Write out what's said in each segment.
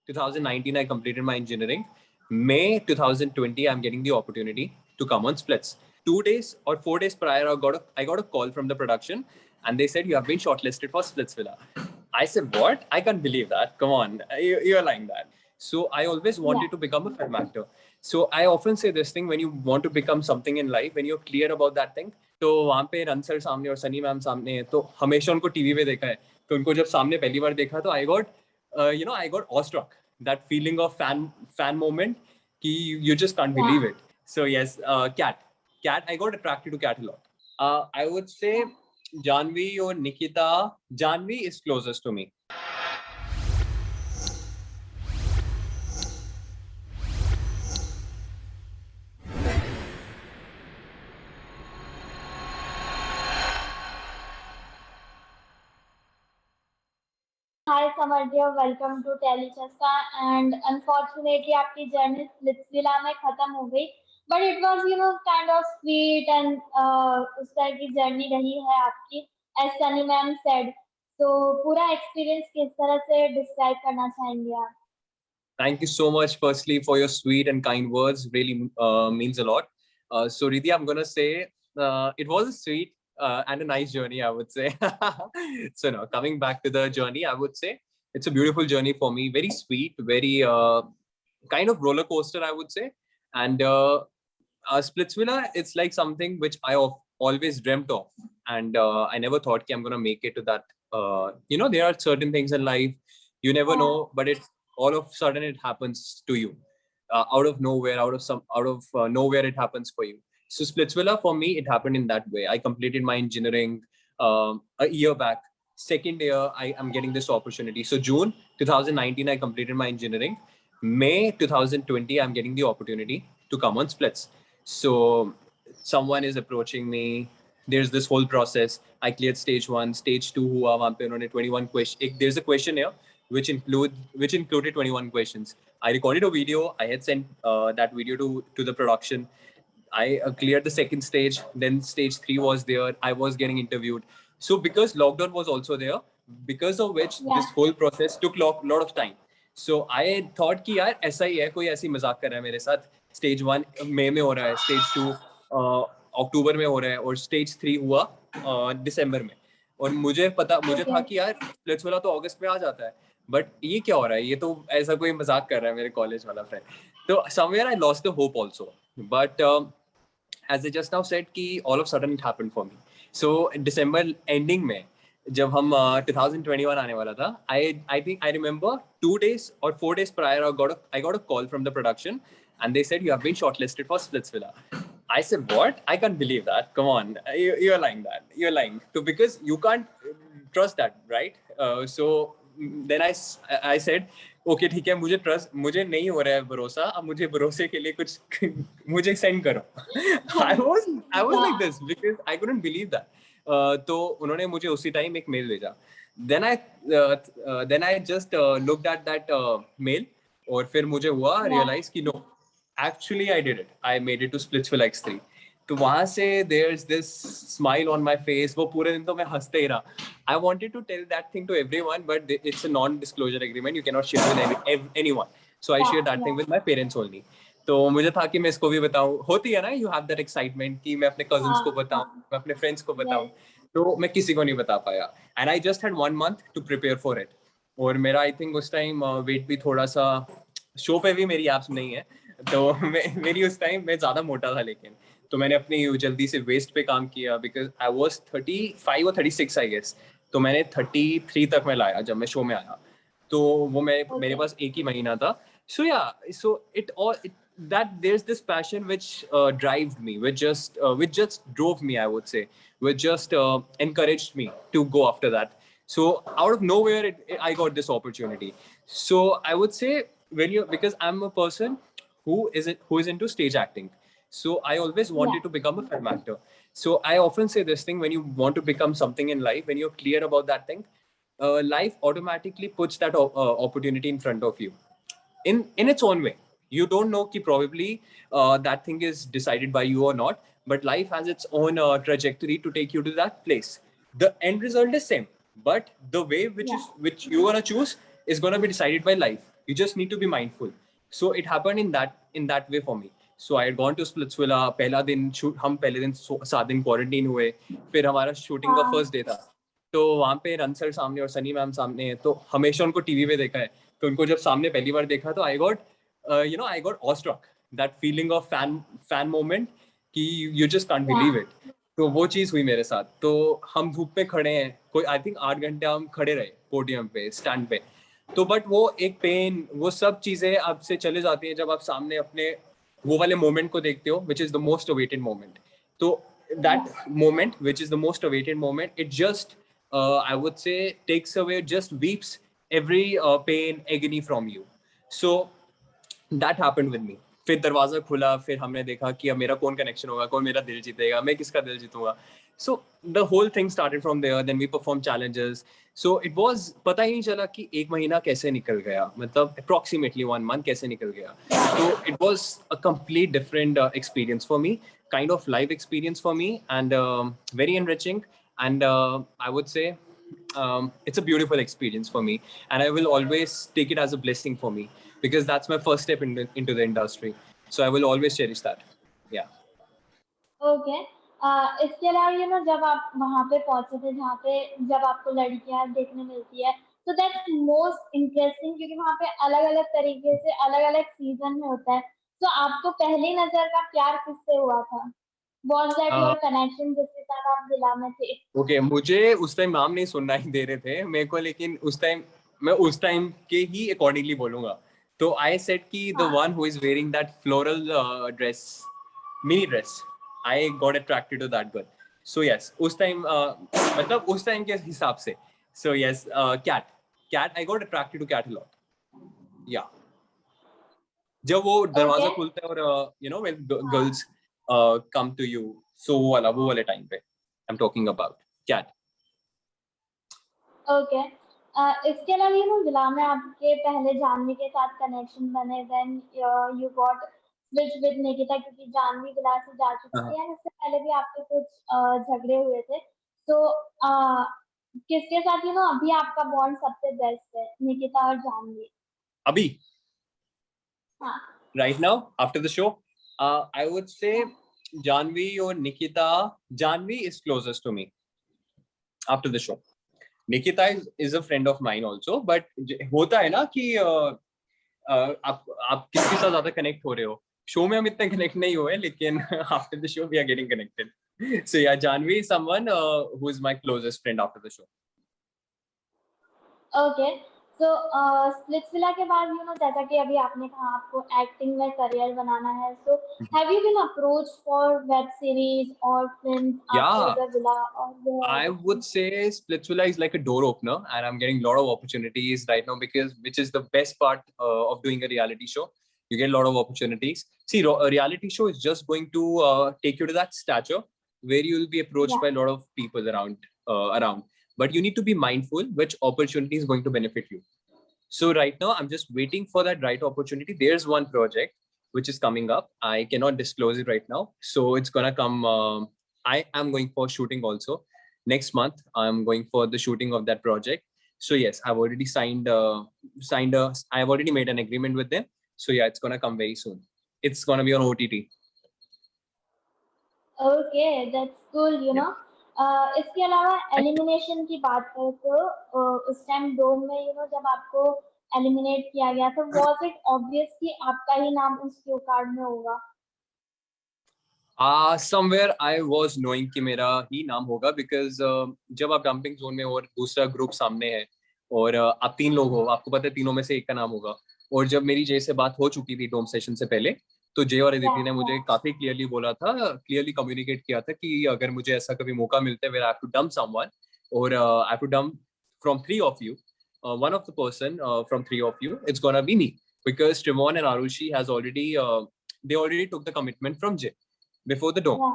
2019, I completed my engineering. May 2020, I'm getting the opportunity to come on Splits. 2 days or 4 days prior, I got a call from the production, and they said you have been shortlisted for Splitsvilla. I said, what? I can't believe that. Come on, you're lying that. So I always wanted to become a film actor. So I often say this thing: when you want to become something in life, when you're clear about that thing, तो वहाँ पे run sir सामने और Sunny ma'am सामने है, तो हमेशा उनको टीवी पे देखा है. तो उनको जब सामने पहली बार देखा तो I got awestruck. That feeling of fan moment, you just can't believe it. So yes, Cat. I got attracted to Cat a lot. I would say Janvi or Nikita. Janvi is closest to me. Hi Samarthya, welcome to Telechasta. And unfortunately, आपकी journey Splitsvilla में खत्म हो गई. But it was, kind of sweet and उस तरह की journey रही है आपकी, as Sunny ma'am said. So पूरा experience किस तरह से describe करना चाहेंगे आप? Thank you so much, firstly, for your sweet and kind words. Really means a lot. So Riddhi, I'm gonna say it was a sweet and a nice journey, I would say. So now, coming back to the journey, I would say it's a beautiful journey for me. Very sweet, very kind of roller coaster, I would say. And Splitsvilla, it's like something which I always dreamt of, and I never thought I'm gonna make it to that. There are certain things in life you never know, but it's all of a sudden it happens to you, out of nowhere, out of nowhere it happens for you. So Splitsvilla, for me, it happened in that way. I completed my engineering a year back. Second year, I am getting this opportunity. So June 2019, I completed my engineering. May 2020, I'm getting the opportunity to come on Splits. So someone is approaching me. There's this whole process. I cleared stage 1, stage 2 हुआ वहाँ पे उन्होंने 21 question. There's a questionnaire which included 21 questions. I recorded a video. I had sent that video to the production. I cleared the second stage. Then stage 3 was there. I was getting interviewed. So because lockdown was also there, because of which this whole process took lot of time. So I thought कि यार ऐसा ही है, कोई ऐसी मजाक कर रहा है मेरे साथ. Stage 1 मई में हो रहा है, stage 2 अक्टूबर में हो रहा है, और stage 3 हुआ दिसंबर में. और मुझे था कि यार Splitsvilla तो अगस्त में आ जाता है, बट ये क्या हो रहा है, ये तो ऐसा कोई मजाक कर रहा है मेरे कॉलेज वाला फ्रेंड. तो somewhere I lost the hope also, but as I just now said कि all of a sudden it happened for me. So December ending में जब हम 2021 आने वाला था, I think I remember 2 days or 4 days prior, I got a call from the production, and they said you have been shortlisted for Splitsvilla. I said, what? I can't believe that. Come on, you're lying that. You're lying. So because you can't trust that, right? So then I said, okay, ठीक है, मुझे नहीं हो रहा है भरोसा, अब मुझे भरोसे के लिए कुछ मुझे send करो. I was like this because I couldn't believe that. तो उन्होंने मुझे उसी टाइम एक मेल भेजा. Then I just looked at that mail, और फिर मुझे हुआ realize कि no, actually I did it. I made it to Splitsvilla X3. तो वहां से there's this smile on my face. वो पूरे दिन तो मैं हंसते ही रहा. I wanted to tell that thing to everyone, but it's a non-disclosure agreement. You cannot share with anyone. So I shared that thing with my parents only. तो मुझे था कि मैं इसको भी बताऊं. होती है ना, you have that excitement कि मैं अपने cousins को बताऊं, मैं अपने friends को बताऊं. तो मैं किसी को नहीं बता पाया. And I just had 1 month to prepare for it. और मेरा I think उस time weight भी थोड़ा सा, शो पे भी मेरी एप्स नहीं है, तो मेरी उस टाइम मैं ज्यादा मोटा था, लेकिन तो मैंने अपनी जल्दी से वेस्ट पे काम किया बिकॉज आई वाज 35 और 36 आई गेस. तो मैंने 33 तक मैं लाया जब मैं शो में आया. तो वो मेरे पास एक ही महीना था. सो या, so it all that there's this passion which drives me, which just drove me, I would say, which just encouraged me to go after that. So out of nowhere I got this opportunity. So I would say, because I'm a person who is into stage acting, so I always wanted to become a film actor. So I often say this thing: when you want to become something in life, when you're clear about that thing, life automatically puts that opportunity in front of you in its own way. You don't know कि probably that thing is decided by you or not, but life has its own trajectory to take you to that place. The end result is same, but the way which you wanna choose is gonna be decided by life. You just need to be mindful. So it happened in that way for me. So I had gone to Splitsvilla. पहला दिन shoot, हम पहले दिन 7 दिन quarantine हुए. फिर हमारा shooting का फर्स्ट डे था. तो वहाँ पे रन सर सामने और सनी मैम सामने है. तो हमेशा उनको टीवी पे देखा है. तो उनको जब सामने पहली बार देखा तो I got awestruck. That feeling of fan moment कि you just can't believe it. तो वो चीज हुई मेरे साथ. तो हम धूप में खड़े हैं, कोई आई थिंक 8 घंटे हम खड़े रहे पोडियम पे, स्टैंड पे. तो बट वो एक पेन, वो सब चीजें आपसे चले जाती हैं जब आप सामने अपने वो वाले मोमेंट को देखते हो, which is the most awaited moment. तो that moment, which is the most awaited moment, it just I would say takes away, just weeps every pain, agony from you. So that happened with me. फिर दरवाजा खुला, फिर हमने देखा कि अब मेरा कौन कनेक्शन होगा, कौन मेरा दिल जीतेगा, मैं किसका दिल जीतूंगा. So the whole thing started from there. Then we performed challenges. So it was, पता ही नहीं चला कि एक महीना कैसे निकल गया, मतलब approximately 1 month कैसे निकल गया. So it was a complete different experience for me, kind of live experience for me, and very enriching. And I would say it's a beautiful experience for me, and I will always take it as a blessing for me, because that's my first step into the industry. So I will always cherish that. Yeah. Okay. इसके अलावा जब आप वहां पे पहुंचे थे जहाँ पे जब आपको लड़कियां देखने मिलती है, तो दैट्स मोस्ट इंटरेस्टिंग, क्योंकि वहां पे अलग अलग तरीके से अलग अलग सीजन में होता है. तो आपको पहली नजर का प्यार किससे हुआ था? Was that your connection जिसके साथ आप जिला में थे? Okay, मुझे उस टाइम नाम नहीं सुनना ही दे रहे थे मेरे को, लेकिन मैं उस टाइम के ही अकॉर्डिंगली बोलूंगा. तो I said कि the one who is wearing that floral dress, mini dress, I got attracted to that girl. So yes, उस टाइम मतलब उस टाइम के हिसाब से. So yes, cat, I got attracted to cat a lot. Yeah. जब वो दरवाजा खुलता है और when girls come to you, so वो वाले टाइम पे I'm talking about cat. Okay. इसके अलावा जिला में आपके पहले जानवी के साथ कनेक्शन बने, then you got switch with Nikita, क्योंकि जानवी जिला से जा चुकी थी, एंड इससे पहले भी आपके कुछ झगड़े हुए थे. तो किसके साथ अभी आपका बॉन्ड सबसे बेस्ट है, निकिता और जानवी? अभी हाँ. right now after the show, I would say Janvi or Nikita. Janvi is closest to me after the show. Nikita is a friend of mine also, but होता है ना कि आप किसके साथ ज्यादा कनेक्ट हो रहे हो. शो में हम इतने कनेक्ट नहीं हुए, लेकिन after the show we are getting connected. So yeah, Janvi is someone who is my closest friend after the show. Okay. तो स्प्लिट्सविला के बाद जैसा कि अभी आपने कहा आपको एक्टिंग में करियर बनाना है, so have you been approached for web series और films after the villa? I would say Splitsvilla is like a door opener, and I'm getting a lot of opportunities right now, because which is the best part of doing a reality show. You get a lot of opportunities. See, a reality show is just going to take you to that stature where you will be approached by a lot of people around. But you need to be mindful which opportunity is going to benefit you. So right now, I'm just waiting for that right opportunity. There's one project which is coming up. I cannot disclose it right now. So it's gonna come. I am going for shooting also. Next month, I'm going for the shooting of that project. So yes, I've already I've already made an agreement with them. So yeah, it's gonna come very soon. It's gonna be on OTT. Okay, that's cool. इसके अलावा elimination की बात करें तो उस time डोम में जब आपको एलिमिनेट किया गया तो वाज इट ऑब्वियस कि आपका ही नाम उस क्यू कार्ड में होगा? Somewhere I was knowing कि मेरा ही नाम होगा, because जब आप डंपिंग जोन में और दूसरा ग्रुप सामने है और आप 3 लोग हो, आपको पता है तीनों में से एक का नाम होगा. और जब मेरी जय से बात हो चुकी थी डोम सेशन से पहले, तो जय और अदिति ने मुझे काफी क्लियरली बोला था, क्लियरली कम्युनिकेट किया था कि अगर मुझे ऐसा कभी मौका मिलता है where I have to dump someone, or I have to dump from 3 of you, one of the person from 3 of you, it's gonna be me, because Trivon and Arushi has already they already took the commitment from Jay before the dome.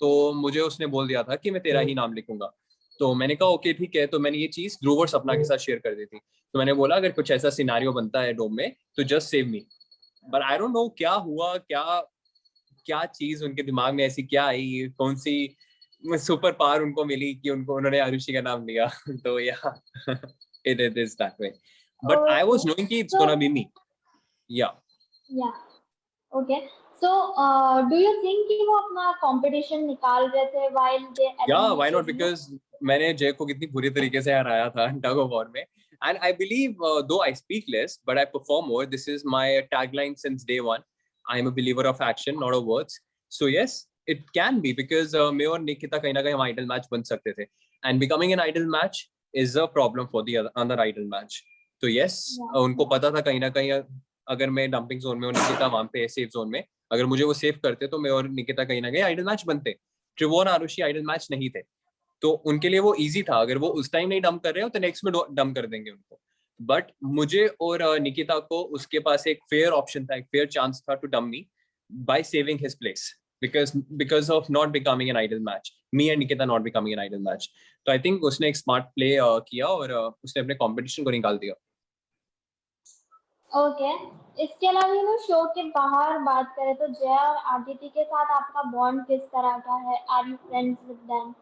तो मुझे उसने बोल दिया था कि मैं तेरा ही नाम लिखूंगा. तो मैंने कहा ओके ठीक है. तो मैंने ये चीज ध्रुव और सपना के साथ शेयर कर दी थी. तो मैंने बोला अगर कुछ ऐसा सिनारियो बनता है डोम में तो just save me. But I don't know क्या हुआ, क्या चीज उनके दिमाग में ऐसी क्या आई, कौन सी सुपर पावर उनको मिली कि उन्होंने आरुषि का नाम लिया. तो या it is that way. but I was Okay. knowing कि it's So gonna be me. Yeah. yeah. Okay. So do you think कि वो अपना competition निकाल रहे थे while they Yeah, why not? eliminated you? Because मैंने जय को कितनी बुरी तरीके से हराया था tug of war में. And I believe, though I speak less, but I perform more. This is my tagline since day one. I am a believer of action, not of words. So yes, it can be because मैं और निकिता कहीं ना कहीं हम idol match बन सकते थे. And becoming an idol match is a problem for the other idol match. तो yes, Yeah. उनको पता था कहीं ना कहीं अगर मैं डंपिंग जोन में और निकिता वहां पे सेफ जोन में, अगर मुझे वो सेव करते तो मैं और निकिता कहीं ना कहीं आइडल मैच बनते. त्रिभुवन आरुषि आइडल मैच नहीं थे, तो उनके लिए वो इजी था. अगर वो उस टाइम नहीं डंप कर रहे हो तो नेक्स्ट में डंप कर देंगे उनको. बट मुझे और निकिता को उसके पास एक फेयर ऑप्शन था, एक फेयर चांस था to dump me by saving his place, because of not becoming an idol match, me and Nikita not becoming an idol match. तो आई थिंक उसने एक स्मार्ट प्ले किया और उसने अपने कंपटीशन को निकाल दिया. ओके. इसके अलावा शो के बाहर बात करें तो जया और आदिति के साथ आपका बॉन्ड किस तरह का है? Are you friends with them?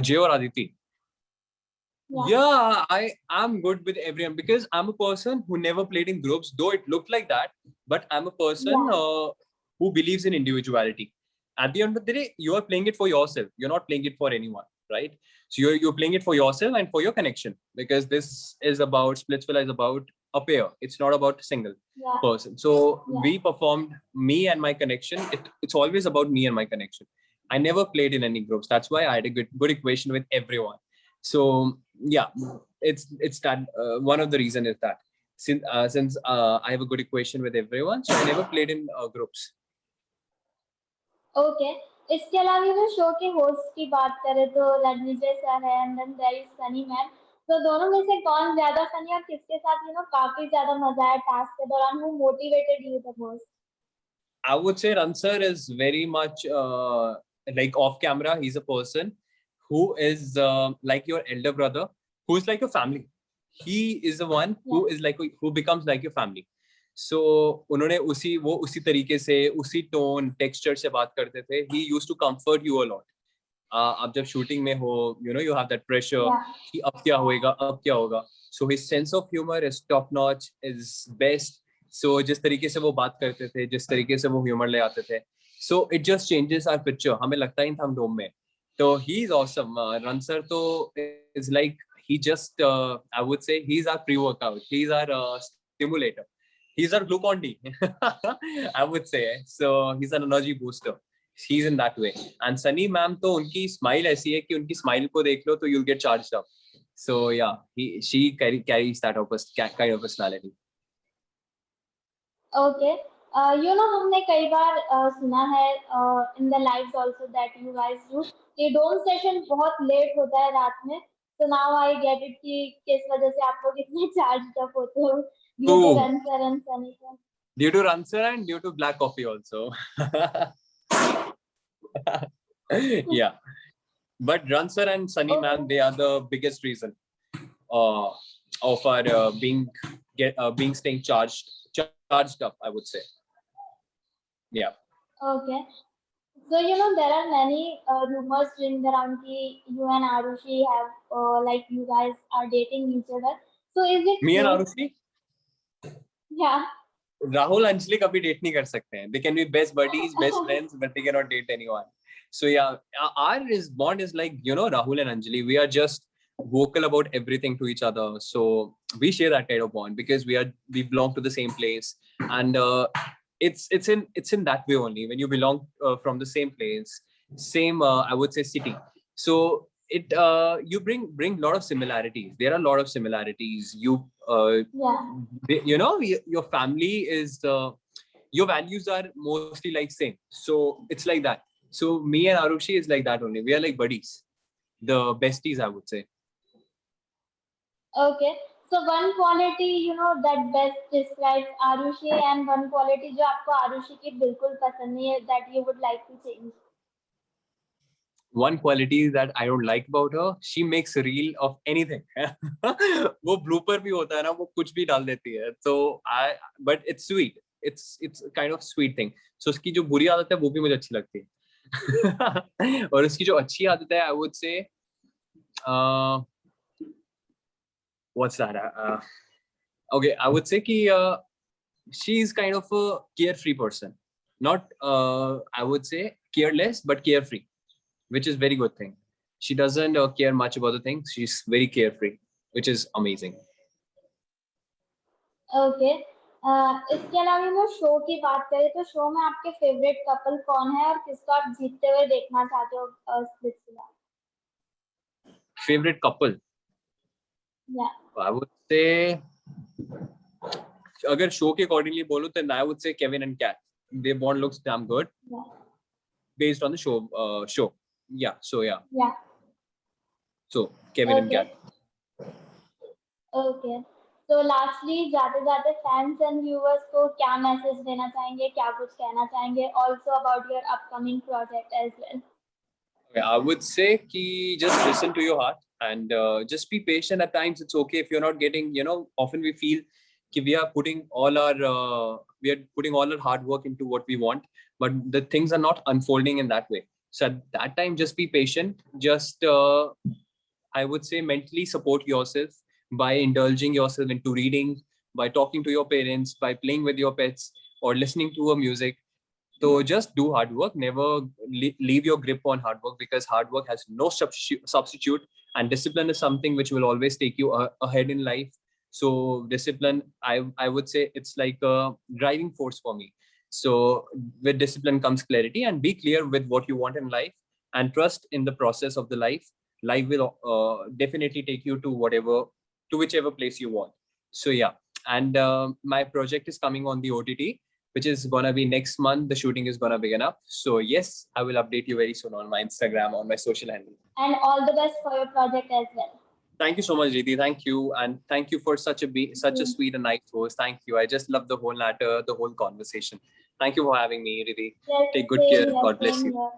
Jay और आदिति, या. yeah, I am good with everyone because I'm a person who never played in groups, though it looked like that. But I'm a person या. who believes in individuality. At the end of the day, you are playing it for yourself. You're not playing it for anyone, right? So you're playing it for yourself and for your connection, because this is about Splitsvilla is about a pair. It's not about a single या. person. So या. we performed me and my connection. It's always about me and my connection. I never played in any groups. That's why I had a good equation with everyone. So yeah, it's that one of the reason is that since I have a good equation with everyone, so I never played in groups. Okay. इसके अलावा show के host की बात करें तो Ranvijay sir है and then there is Sunny ma'am. तो दोनों में से कौन ज्यादा फनी और किसके साथ काफी ज्यादा मजा आया टास्क के दौरान? Who motivated you the most? I would say Ransar is very much like off camera. He's a person who is like your elder brother, who is like your family. He is the one who is like who becomes like your family. So उन्होंने उसी तरीके से उसी tone texture से बात करते थे. He used to comfort you a lot. आप जब शूटिंग में हो, you have that pressure कि अब क्या होएगा, अब क्या होगा. So his sense of humor is top notch, is best. So जिस तरीके से वो बात करते थे, जिस तरीके से वो ह्यूमर ले आते थे, so it just changes our picture. हमें लगता ही था हम डोम में. तो he is awesome. Ransar तो is like he just I would say he's our pre-workout. He's our stimulator. He's our Glucon-D. I would say. So he's an energy booster. He's in that way. And Sunny ma'am तो उनकी smile ऐसी है कि उनकी smile को देख लो तो you'll get charged up. So yeah, she carries that kind of personality. Okay. हमने कई बार सुना है in the lives also that you guys do कि डोम सेशन बहुत लेट होता है रात में. तो नाउ आई गेट इट कि किस वजह से आप लोग इतने चार्ज अप होते हो due to Ooh, Ransar and Sunny sir? due to Ransar and due to black coffee also. Yeah, but Ransar and Sunny okay. ma'am, they are the biggest reason uh, of our being staying charged up, I would say. Yeah. Okay. So there are many rumors going around कि you and Arushi have like you guys are dating each other. So is it Me and true? Arushi, Yeah. Rahul Anjali कभी date नहीं कर सकते हैं. They can be best buddies, best friends, but they cannot date anyone. So yeah, our bond is like Rahul and Anjali. We are just vocal about everything to each other. So we share that kind of bond because we belong to the same place, and it's in that way only when you belong from the same place, same I would say city. So it you bring a lot of similarities. There are a lot of similarities. Yeah. Your family is your values are mostly like same, so it's like that. So me and Arushi is like that only. We are like buddies, the besties, I would say. Okay. So one quality that best describes Arushi and one quality जो आपको Arushi की बिल्कुल पसंद नहीं है that you would like to change. One quality that I don't like about her, she makes a reel of anything. वो blooper भी होता है ना, वो कुछ भी डाल देती है. So but it's sweet. It's a kind of sweet thing. So उसकी जो बुरी आदत है वो भी मुझे अच्छी लगती है. और उसकी जो अच्छी आदत है, I would say what's that? Okay, I would say she's kind of a carefree person. Not, I would say careless, but carefree, which is very good thing. She doesn't care much about the things. She's very carefree, which is amazing. Okay. इसके अलावा मैं show की बात करें तो show में आपके favourite couple कौन है और किसको आप जीतते हुए देखना चाहते हो स्प्लिट्सविला? Favorite couple? या I would say, अगर शो के अकॉर्डिंगली बोलूं तो I would say Kevin and Kat. Their bond looks damn good based on the show. Yeah. So yeah. या So Kevin and Kat. Okay. तो lastly जाते जाते fans and viewers को क्या मैसेज देना चाहेंगे, क्या कुछ कहना चाहेंगे also about your upcoming project as well? I would say just listen to your heart and just be patient. At times it's okay if you're not getting, often we feel we are putting all our hard work into what we want, but the things are not unfolding in that way. So at that time, just be patient. Just I would say mentally support yourself by indulging yourself into reading, by talking to your parents, by playing with your pets, or listening to a music. So just do hard work. Never leave your grip on hard work, because hard work has no substitute, and discipline is something which will always take you ahead in life. So discipline, I would say it's like a driving force for me. So with discipline comes clarity, and be clear with what you want in life, and trust in the process of the life. Life will definitely take you to whichever place you want. So yeah, and my project is coming on the OTT, which is gonna be next month. The shooting is gonna begin up. So yes, I will update you very soon on my Instagram, on my social handle. And all the best for your project as well. Thank you so much, Riddhi. Thank you, and thank you for such a sweet and nice host. Thank you. I just love the whole matter, the whole conversation. Thank you for having me, Riddhi. Yes, take good care. God bless you. Here.